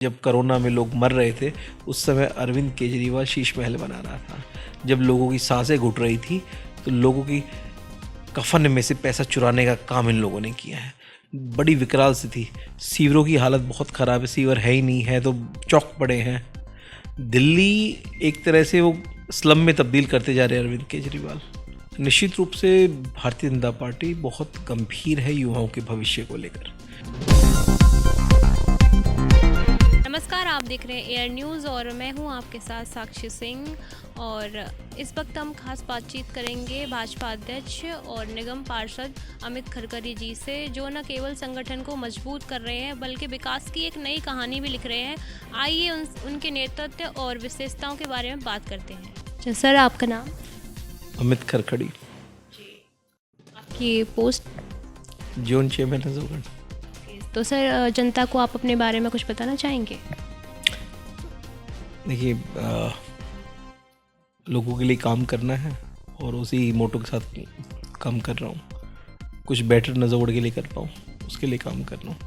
जब कोरोना में लोग मर रहे थे उस समय अरविंद केजरीवाल शीश महल बना रहा था। जब लोगों की सांसें घुट रही थी तो लोगों की कफन में से पैसा चुराने का काम इन लोगों ने किया है। बड़ी विकराल स्थिति, सीवरों की हालत बहुत ख़राब है, सीवर है ही नहीं है तो चौक पड़े हैं। दिल्ली एक तरह से वो स्लम में तब्दील करते जा रहे हैं अरविंद केजरीवाल। निश्चित रूप से भारतीय जनता पार्टी बहुत गंभीर है युवाओं के भविष्य को लेकर। नमस्कार, आप देख रहे हैं एयर न्यूज़ और मैं हूं आपके साथ साक्षी सिंह। और इस वक्त हम खास बातचीत करेंगे भाजपा अध्यक्ष और निगम पार्षद अमित खरकरी जी से, जो न केवल संगठन को मजबूत कर रहे हैं बल्कि विकास की एक नई कहानी भी लिख रहे हैं। आइए उनके नेतृत्व और विशेषताओं के बारे में बात करते हैं। अच्छा सर, आपका नाम? अमित खरकरी। आपकी पोस्ट? Zone chairman Najafgarh. तो सर, जनता को आप अपने बारे में कुछ बताना चाहेंगे? देखिए, लोगों के लिए काम करना है और उसी मोटो के साथ काम कर रहा हूँ। कुछ बेटर नजफगढ़ के लिए कर पाऊँ उसके लिए काम कर रहा हूँ।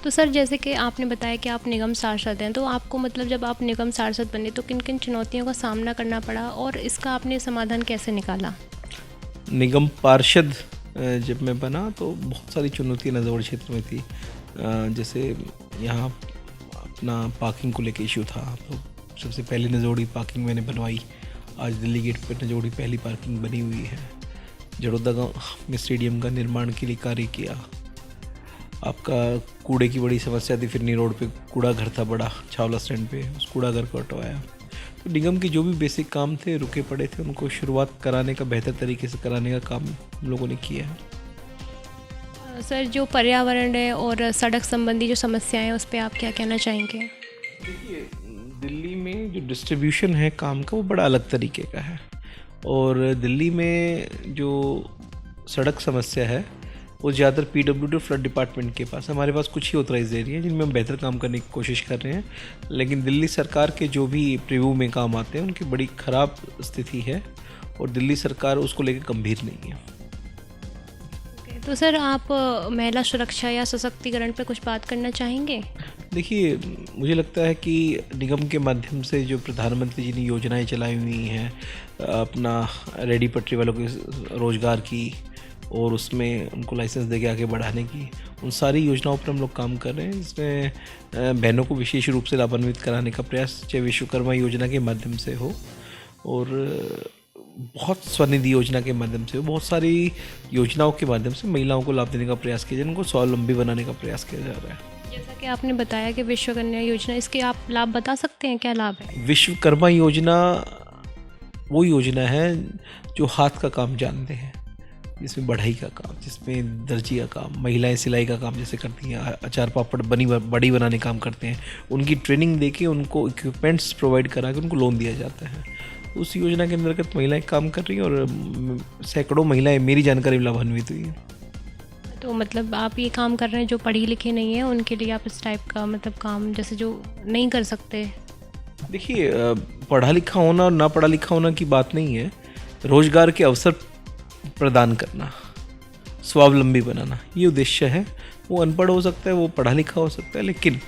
तो सर, जैसे कि आपने बताया कि आप निगम पार्षद हैं, तो आपको मतलब जब आप निगम पार्षद बने तो किन किन चुनौतियों का सामना करना पड़ा और इसका आपने समाधान कैसे निकाला? निगम पार्षद जब मैं बना तो बहुत सारी चुनौतियाँ नजफगढ़ क्षेत्र में थी। जैसे यहाँ अपना पार्किंग को लेके इशू था, तो सबसे पहली नजफगढ़ पार्किंग मैंने बनवाई। आज दिल्ली गेट पर नजफगढ़ पहली पार्किंग बनी हुई है। जड़ोदा गाँव में स्टेडियम का निर्माण के लिए कार्य किया। आपका कूड़े की बड़ी समस्या थी, फिरनी रोड पे कूड़ा घर था बड़ा छावला स्टैंड पे, उस कूड़ा घर को हटवाया। तो निगम के जो भी बेसिक काम थे रुके पड़े थे, उनको शुरुआत कराने का, बेहतर तरीके से कराने का काम हम लोगों ने किया है। सर, जो पर्यावरण है और सड़क संबंधी जो समस्याएं हैं उस पर आप क्या कहना चाहेंगे? देखिए, दिल्ली में जो डिस्ट्रीब्यूशन है काम का वो बड़ा अलग तरीके का है, और दिल्ली में जो सड़क समस्या है वो ज़्यादातर PWD फ्लड डिपार्टमेंट के पास। हमारे पास कुछ ही ऑथराइज एरिया हैं जिनमें हम बेहतर काम करने की कोशिश कर रहे हैं, लेकिन दिल्ली सरकार के जो भी प्रीव्यू में काम आते हैं उनकी बड़ी ख़राब स्थिति है और दिल्ली सरकार उसको लेकर गंभीर नहीं है। तो सर, आप महिला सुरक्षा या सशक्तिकरण पर कुछ बात करना चाहेंगे? देखिए, मुझे लगता है कि निगम के माध्यम से जो प्रधानमंत्री जी ने योजनाएं चलाई हुई हैं, अपना रेडी पटरी वालों के रोज़गार की और उसमें उनको लाइसेंस देके आगे बढ़ाने की, उन सारी योजनाओं पर हम लोग काम कर रहे हैं। इसमें बहनों को विशेष रूप से लाभान्वित कराने का प्रयास, चाहे विश्वकर्मा योजना के माध्यम से हो और बहुत स्वनिधि योजना के माध्यम से हो, बहुत सारी योजनाओं के माध्यम से महिलाओं को लाभ देने का प्रयास किया जा रहा है, उनको स्वावलंबी बनाने का प्रयास किया जा रहा है। जैसा कि आपने बताया कि विश्वकर्मा योजना, इसके आप लाभ बता सकते हैं, क्या लाभ है? विश्वकर्मा योजना वो योजना है जो हाथ का काम जानते हैं, जिसमें बढ़ई का काम, जिसमें दर्जी का काम, महिलाएं सिलाई का काम जैसे करती हैं, अचार पापड़ बड़ी बनाने काम करते हैं, उनकी ट्रेनिंग देके उनको इक्विपमेंट्स प्रोवाइड करा के उनको लोन दिया जाता है। उस योजना के अंतर्गत महिलाएं काम कर रही हैं और सैकड़ों महिलाएं मेरी जानकारी में लाभान्वित हुई हैं। तो मतलब आप ये काम कर रहे हैं जो पढ़ी लिखी नहीं है उनके लिए, आप इस टाइप का मतलब काम, जैसे जो नहीं कर सकते? देखिए, पढ़ा लिखा होना और ना पढ़ा लिखा होना की बात नहीं है। रोजगार के अवसर प्रदान करना, स्वावलंबी बनाना, ये उद्देश्य है। वो अनपढ़ हो सकता है, वो पढ़ा लिखा हो सकता है, लेकिन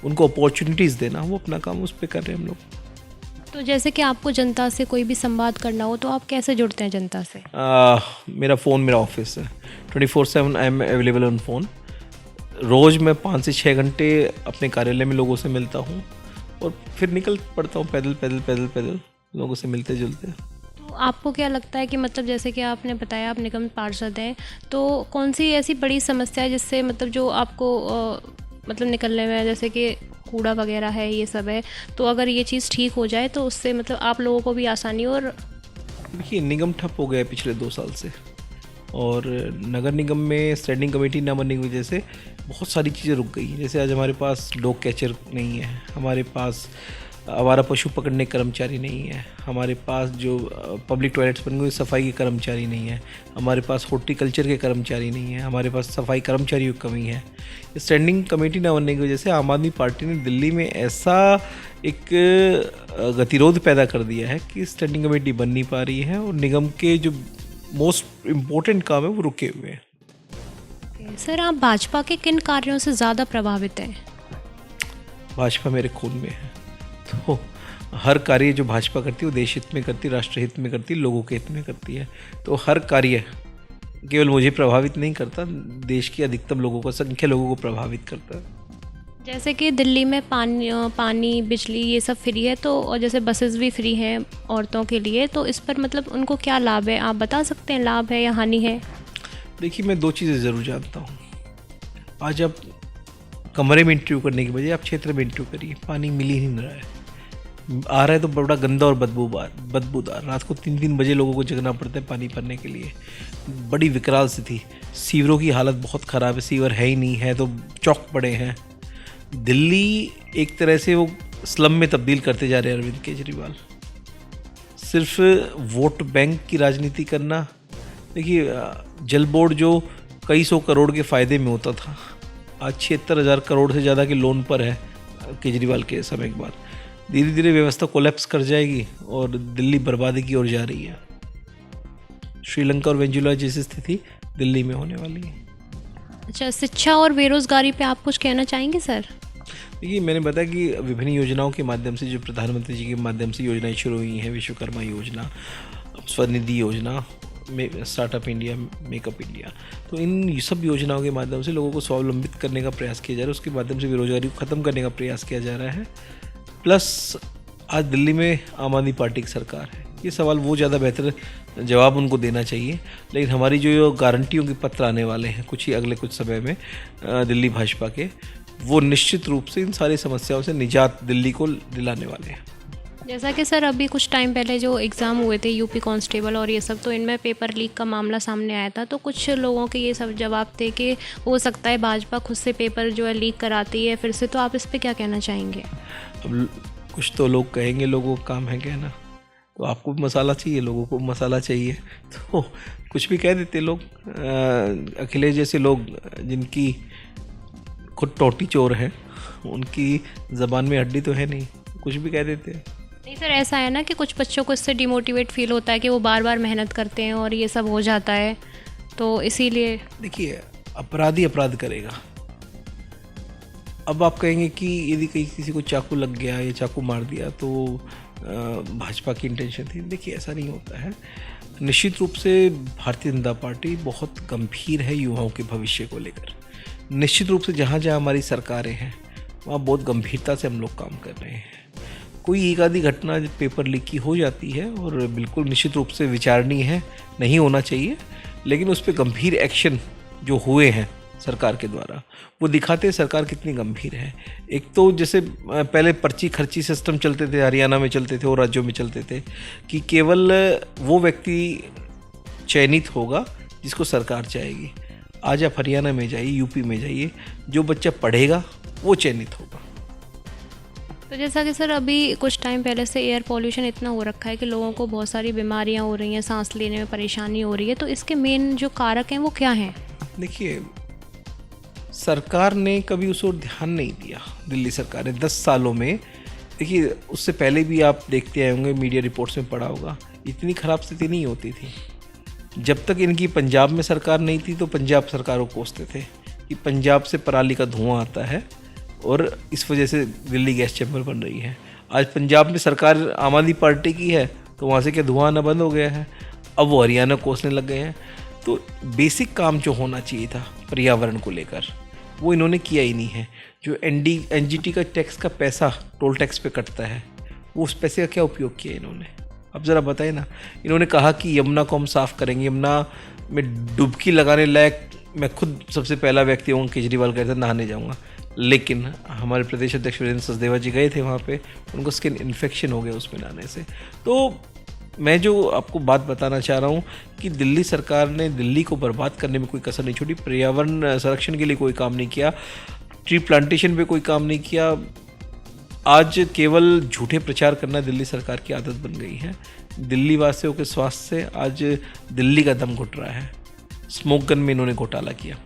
उनको अपॉर्चुनिटीज़ देना, वो अपना काम उस पर कर रहे हैं हम लोग। तो जैसे कि आपको जनता से कोई भी संवाद करना हो तो आप कैसे जुड़ते हैं जनता से? मेरा फ़ोन मेरा ऑफिस है, 24/7 I am available on phone. रोज़ मैं 5 से 6 घंटे अपने कार्यालय में लोगों से मिलता हूँ और फिर निकल पड़ता हूँ पैदल लोगों से मिलते जुलते। तो आपको क्या लगता है कि मतलब जैसे कि आपने बताया आप निगम पार्षद हैं, तो कौन सी ऐसी बड़ी समस्या है जिससे मतलब जो आपको मतलब निकलने में, जैसे कि कूड़ा वगैरह है, ये सब है, तो अगर ये चीज़ ठीक हो जाए तो उससे मतलब आप लोगों को भी आसानी? और देखिए, निगम ठप हो गया है पिछले 2 साल से, और नगर निगम में स्टैंडिंग कमेटी ना बनने की वजह से बहुत सारी चीज़ें रुक गई। जैसे आज हमारे पास डॉग कैचर नहीं है, हमारे पास आवारा पशु पकड़ने के कर्मचारी नहीं है, हमारे पास जो पब्लिक टॉयलेट्स बन गए सफाई के कर्मचारी नहीं है, हमारे पास हॉर्टिकल्चर के कर्मचारी नहीं है, हमारे पास सफाई कर्मचारियों की कमी है। स्टैंडिंग कमेटी ना बनने की वजह से आम आदमी पार्टी ने दिल्ली में ऐसा एक गतिरोध पैदा कर दिया है कि स्टैंडिंग कमेटी बन नहीं पा रही है और निगम के जो मोस्ट इम्पोर्टेंट काम है वो रुके हुए हैं। सर, आप भाजपा के किन कार्यों से ज़्यादा प्रभावित हैं? भाजपा मेरे खून में है, तो हर कार्य जो भाजपा करती है वो देश हित में करती है, राष्ट्र हित में करती है, लोगों के हित में करती है। तो हर कार्य केवल मुझे प्रभावित नहीं करता, देश की अधिकतम लोगों को, संख्या लोगों को प्रभावित करता है। जैसे कि दिल्ली में पानी, बिजली ये सब फ्री है, तो और जैसे बसेस भी फ्री हैं औरतों के लिए, तो इस पर मतलब उनको क्या लाभ है, आप बता सकते हैं, लाभ है या हानि है? देखिए, मैं 2 चीज़ें ज़रूर जानता हूँ। आज आप कमरे में इंटरव्यू करने की बजाय आप क्षेत्र में इंटरव्यू करिए, पानी मिल ही नहीं रहा है, आ रहा है तो बड़ा गंदा और बदबूदार। रात को 3-3 बजे लोगों को जगना पड़ता है पानी भरने के लिए। बड़ी विकराल स्थिति, सीवरों की हालत बहुत ख़राब है, सीवर है ही नहीं है तो चौक पड़े हैं। दिल्ली एक तरह से वो स्लम में तब्दील करते जा रहे हैं अरविंद केजरीवाल। सिर्फ वोट बैंक की राजनीति करना, देखिए जल बोर्ड जो कई सौ करोड़ के फ़ायदे में होता था, आज 76,000 करोड़ से ज़्यादा के लोन पर है केजरीवाल के समय के बाद। धीरे धीरे व्यवस्था कोलैप्स कर जाएगी और दिल्ली बर्बादी की ओर जा रही है। श्रीलंका और वेनेजुएला जैसी स्थिति दिल्ली में होने वाली है। अच्छा, शिक्षा और बेरोजगारी पे आप कुछ कहना चाहेंगे सर? देखिए, मैंने बताया कि विभिन्न योजनाओं के माध्यम से, जो प्रधानमंत्री जी के माध्यम से योजनाएं शुरू हुई हैं, विश्वकर्मा योजना, स्वनिधि योजना, स्टार्टअप इंडिया, मेकअप इंडिया, तो इन सब योजनाओं के माध्यम से लोगों को स्वावलंबित करने का प्रयास किया जा रहा है। उसके माध्यम से बेरोजगारी को ख़त्म करने का प्रयास किया जा रहा है। प्लस आज दिल्ली में आम आदमी पार्टी की सरकार है। ये सवाल वो ज़्यादा बेहतर जवाब उनको देना चाहिए, लेकिन हमारी जो गारंटियों के पत्र आने वाले हैं अगले कुछ समय में दिल्ली भाजपा के, वो निश्चित रूप से इन सारी समस्याओं से निजात दिल्ली को दिलाने वाले हैं। जैसा कि सर अभी कुछ टाइम पहले जो एग्ज़ाम हुए थे यूपी कांस्टेबल और ये सब, तो इनमें पेपर लीक का मामला सामने आया था, तो कुछ लोगों के ये सब जवाब थे कि हो सकता है भाजपा खुद से पेपर जो है लीक कराती है फिर से, तो आप इस पर क्या कहना चाहेंगे? अब कुछ तो लोग कहेंगे, लोगों का काम है कहना, तो आपको भी मसाला चाहिए, लोगों को मसाला चाहिए, तो कुछ भी कह देते लोग। अखिलेश जैसे लोग जिनकी खुद टोटी चोर है, उनकी ज़बान में हड्डी तो है नहीं, कुछ भी कह देते हैं। नहीं सर, ऐसा है ना कि कुछ बच्चों को इससे डिमोटिवेट फील होता है कि वो बार बार मेहनत करते हैं और ये सब हो जाता है, तो इसीलिए। देखिए, अपराधी अपराध करेगा। अब आप कहेंगे कि यदि कहीं किसी को चाकू लग गया या चाकू मार दिया तो भाजपा की इंटेंशन थी। देखिए, ऐसा नहीं होता है। निश्चित रूप से भारतीय जनता पार्टी बहुत गंभीर है युवाओं के भविष्य को लेकर। निश्चित रूप से जहाँ जहाँ हमारी सरकारें हैं वहाँ बहुत गंभीरता से हम लोग काम कर रहे हैं। कोई एक आधी घटना पेपर लीक की हो जाती है और बिल्कुल निश्चित रूप से विचारणीय है, नहीं होना चाहिए, लेकिन उस पर गंभीर एक्शन जो हुए हैं सरकार के द्वारा वो दिखाते हैं सरकार कितनी गंभीर है। एक तो जैसे पहले पर्ची खर्ची सिस्टम चलते थे, हरियाणा में चलते थे और राज्यों में चलते थे कि केवल वो व्यक्ति चयनित होगा जिसको सरकार चाहेगी। आज आप हरियाणा में जाइए, यूपी में जाइए, जो बच्चा पढ़ेगा वो चयनित होगा। तो जैसा कि सर अभी कुछ टाइम पहले से एयर पॉल्यूशन इतना हो रखा है कि लोगों को बहुत सारी बीमारियां हो रही हैं, सांस लेने में परेशानी हो रही है, तो इसके मेन जो कारक हैं वो क्या हैं? देखिए, सरकार ने कभी उस ओर ध्यान नहीं दिया। दिल्ली सरकार ने 10 सालों में, देखिए उससे पहले भी आप देखते आए होंगे, मीडिया रिपोर्ट्स में पढ़ा होगा, इतनी ख़राब स्थिति नहीं होती थी। जब तक इनकी पंजाब में सरकार नहीं थी तो पंजाब सरकार को कोसते थे कि पंजाब से पराली का धुआं आता है और इस वजह से दिल्ली गैस चैम्बर बन रही है। आज पंजाब में सरकार आम आदमी पार्टी की है तो वहाँ से क्या धुआं आना बंद हो गया है, अब वो हरियाणा कोसने लग गए हैं। तो बेसिक काम जो होना चाहिए था पर्यावरण को लेकर वो इन्होंने किया ही नहीं है। जो एनजीटी का टैक्स का पैसा टोल टैक्स पे कटता है, वो उस पैसे का क्या उपयोग किया इन्होंने? अब ज़रा बताएं ना। इन्होंने कहा कि यमुना को हम साफ़ करेंगे, यमुना में डुबकी लगाने लायक मैं खुद सबसे पहला व्यक्ति हूँ, केजरीवाल कहते थे नहाने जाऊँगा, लेकिन हमारे प्रदेश अध्यक्ष वीरेंद्र सचदेवा जी गए थे वहाँ पे, उनको स्किन इन्फेक्शन हो गया उसमें नहाने से। तो मैं जो आपको बात बताना चाह रहा हूँ कि दिल्ली सरकार ने दिल्ली को बर्बाद करने में कोई कसर नहीं छोड़ी, पर्यावरण संरक्षण के लिए कोई काम नहीं किया, ट्री प्लांटेशन पे कोई काम नहीं किया। आज केवल झूठे प्रचार करना दिल्ली सरकार की आदत बन गई है। दिल्ली वासियों के स्वास्थ्य से आज दिल्ली का दम घुट रहा है। स्मोक गन में इन्होंने घोटाला किया,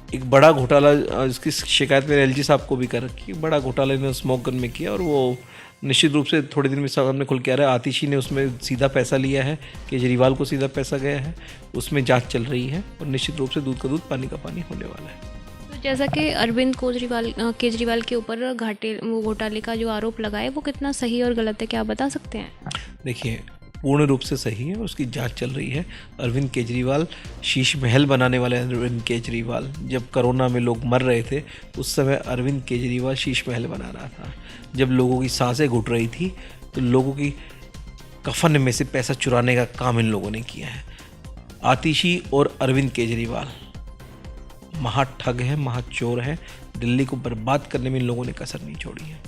एक बड़ा घोटाला, इसकी शिकायत मेरे एलजी साहब को भी कर रखी है। बड़ा घोटाला इन्होंने स्मोक गन में किया और वो निश्चित रूप से थोड़े दिन में सामने खुल के आ रहा है, आतिशी ने उसमें सीधा पैसा लिया है, केजरीवाल को सीधा पैसा गया है, उसमें जांच चल रही है और निश्चित रूप से दूध का दूध पानी का पानी होने वाला है। तो जैसा कि अरविंद केजरीवाल के ऊपर घोटाले का जो आरोप लगा है वो कितना सही और गलत है, क्या आप बता सकते हैं? देखिए, पूर्ण रूप से सही है और उसकी जांच चल रही है। अरविंद केजरीवाल, शीश महल बनाने वाले अरविंद केजरीवाल, जब कोरोना में लोग मर रहे थे उस समय अरविंद केजरीवाल शीश महल बना रहा था। जब लोगों की सांसें घुट रही थी तो लोगों की कफन में से पैसा चुराने का काम इन लोगों ने किया है। आतिशी और अरविंद केजरीवाल महाठग है, महाचोर है। दिल्ली को बर्बाद करने में इन लोगों ने कसर नहीं छोड़ी है।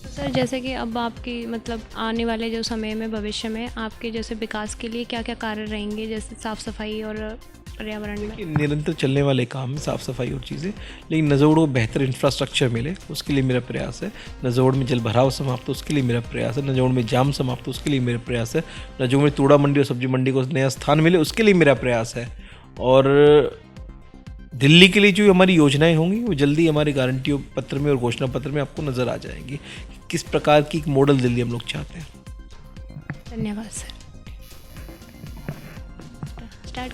सर, जैसे कि अब आपकी मतलब आने वाले जो समय में, भविष्य में आपके जैसे विकास के लिए क्या क्या कार्य रहेंगे, जैसे साफ़ सफाई और पर्यावरण में? निरंतर चलने वाले काम है साफ़ सफाई और चीज़ें, लेकिन नज़ोड़ को बेहतर इंफ्रास्ट्रक्चर मिले उसके लिए मेरा प्रयास है। नज़ोड़ में जल भराव समाप्त हो उसके लिए मेरा प्रयास है। नज़ोड़ में जाम समाप्त हो उसके लिए मेरा प्रयास है। नज़ोड़ में तूड़ा मंडी और सब्जी मंडी को नया स्थान मिले उसके लिए मेरा प्रयास है। और दिल्ली के लिए जो हमारी योजनाएं होंगी वो जल्दी हमारे गारंटी पत्र में और घोषणा पत्र में आपको नज़र आ जाएंगी कि किस प्रकार की एक मॉडल दिल्ली हम लोग चाहते हैं। धन्यवाद सर। स्टार्ट।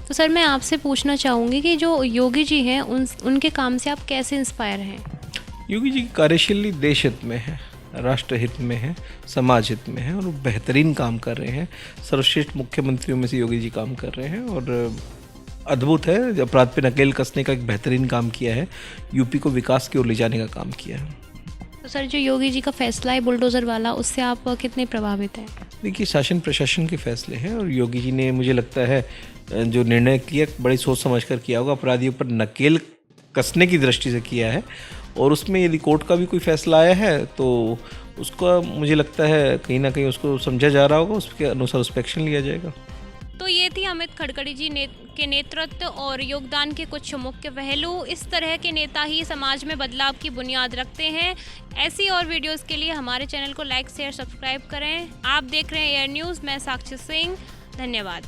तो सर, मैं आपसे पूछना चाहूँगी कि जो योगी जी हैं उनके काम से आप कैसे इंस्पायर हैं? योगी जी की कार्यशैली देश हित में है, राष्ट्र हित में है, समाज हित में है और वो बेहतरीन काम कर रहे हैं। सर्वश्रेष्ठ मुख्यमंत्रियों में से योगी जी काम कर रहे हैं और अद्भुत है। अपराध पे नकेल कसने का एक बेहतरीन काम किया है, यूपी को विकास की ओर ले जाने का काम किया है। तो सर, जो योगी जी का फैसला है बुलडोज़र वाला, उससे आप कितने प्रभावित हैं? देखिए, शासन प्रशासन के फैसले हैं और योगी जी ने, मुझे लगता है, जो निर्णय किया बड़ी सोच समझ कर किया होगा। अपराधियों पर नकेल कसने की दृष्टि से किया है और उसमें यदि कोर्ट का भी कोई फैसला आया है तो उसका मुझे लगता है कहीं ना कहीं उसको समझा जा रहा होगा, उसके अनुसार उस पर एक्शन लिया जाएगा। तो ये थी अमित खड़गड़ी जी के नेतृत्व और योगदान के कुछ मुख्य पहलू। इस तरह के नेता ही समाज में बदलाव की बुनियाद रखते हैं। ऐसी और वीडियोस के लिए हमारे चैनल को लाइक शेयर सब्सक्राइब करें। आप देख रहे हैं एयर न्यूज़, मैं साक्षी सिंह। धन्यवाद।